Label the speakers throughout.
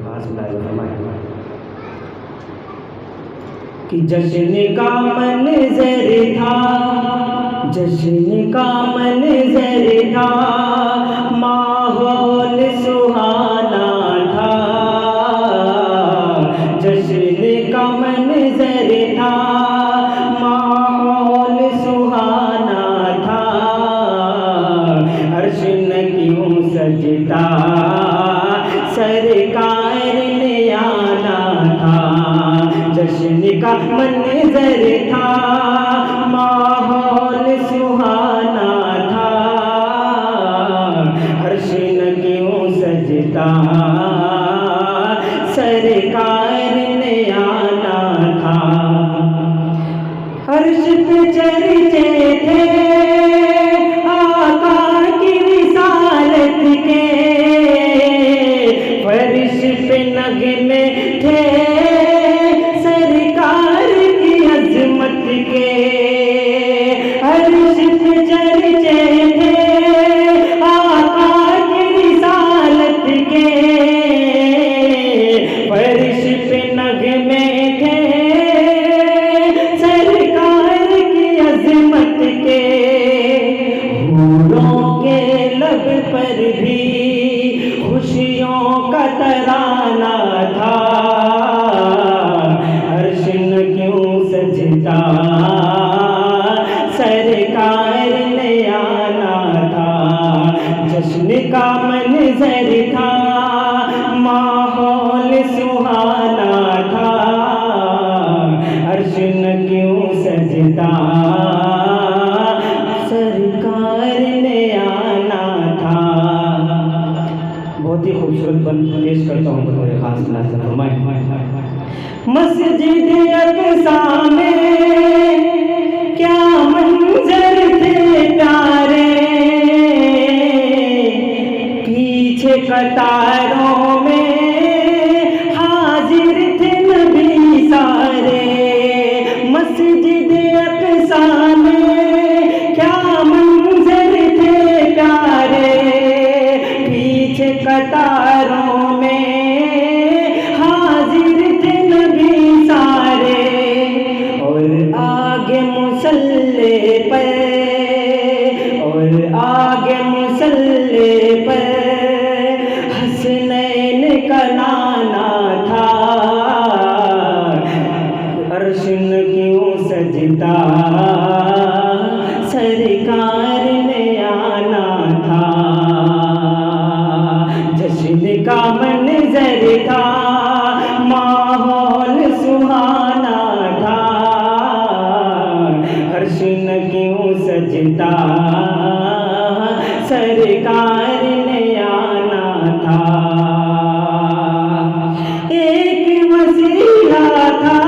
Speaker 1: खास मुलाहिजा फरमाएं कि जश्न का मंज़र था, जश्न का मंज़र था, माहौल सुहाना था। जश्न का मंज़र था, माहौल सुहाना था। अर्श न क्यों सजता, सरकार ने आना था। जश्न का मंज़र था, माहौल सुहाना था। अर्श न क्यों सजता, सरकार ने आना था। अर्श पे चर्चे थे आका की विसालत के, फर्श पे नगमे थे सरकार की अज़मत के। अर्श पे चर्चे थे आका की विसालत के, फर्श पे नगमे थे सरकार की अज़मत के। हूरों के लब पर भी खुशियों का तराना था। अर्श न क्यों सजता, सरकार ने आना था। जश्न का मंज़र था, माहौल सुहाना था। अर्श न क्यों सजता, सरकार ने आना था। बहुत ही खूबसूरत बंद पेश करता हूँ बतौर खास मुलाहिजा फरमाएं। मस्जिद अक़सा में क्या मंजर थे प्यारे, पीछे कतारों में हाजिर थे नबी सारे। मस्जिद अक़सा में क्या मंजर थे प्यारे, पीछे कतारों में हाजिर थे नबी सारे। और आगे मुसल्ले पर, और आगे मुसल्ले पर हसनैन का नाना था। अर्श न क्यों सजता, सरकार ने आना था। जश्न का मंज़र था, माहौल सुहाना था। अर्श न क्यों सजता, सरकार ने आना था। एक वसीला था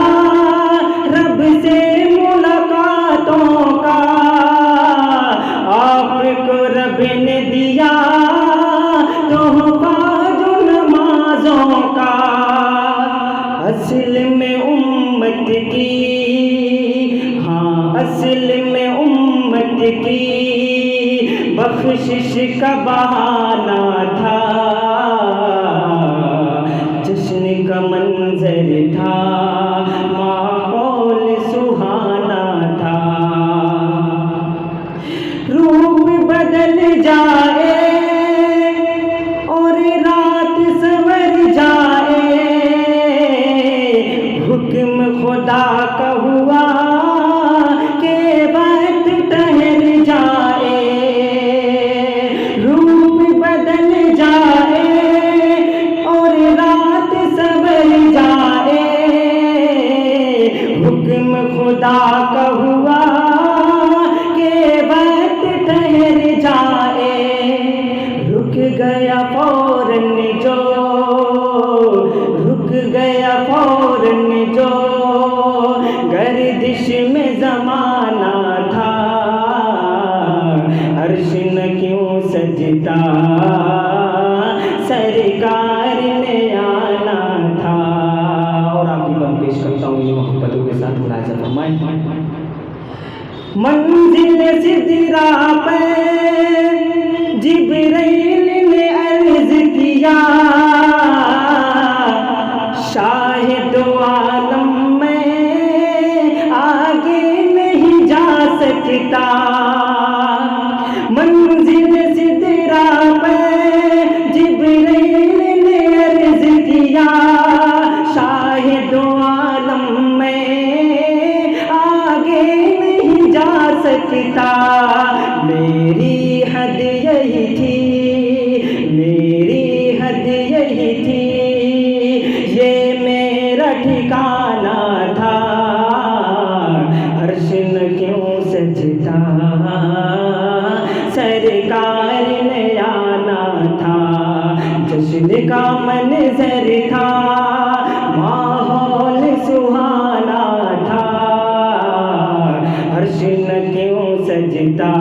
Speaker 1: रब से मुलाकातों का, आपको रब ने दिया तोहफा जो नमाज़ों का। असल में उम्मत की, हाँ असल में उम्मत की बख्शिश का बहाना था। जश्न का मंज़र था, माहौल सुहाना था। रूप बदल जाए और रात संवर जाए, हुक्म खुदा का हुआ के वक्त ठहर जाए। रूप बदल जाए और रात संवर जाए, हुक्म खुदा का हुआ के वक्त ठहर जाए। रुक गया फौरन जो, रुक गया फौरन जो गर्दिश में ज़माना था। अर्श न क्यों सजता, सरकार ने आना था। और आपकी बंद पेश करता हूँ ये मोहब्बतों के साथ मुलाहिजा फरमाएं। मंजिल सिदरा पे जिब्राइल ने अर्ज़ किया, सकता। मेरी हद यही थी, मेरी हद यही थी, ये मेरा ठिकाना था। अर्श न क्यों सजता, सरकार ने आना था। जश्न का मंजर था, माहौल सुहाना था। अर्श न क्यों सजता,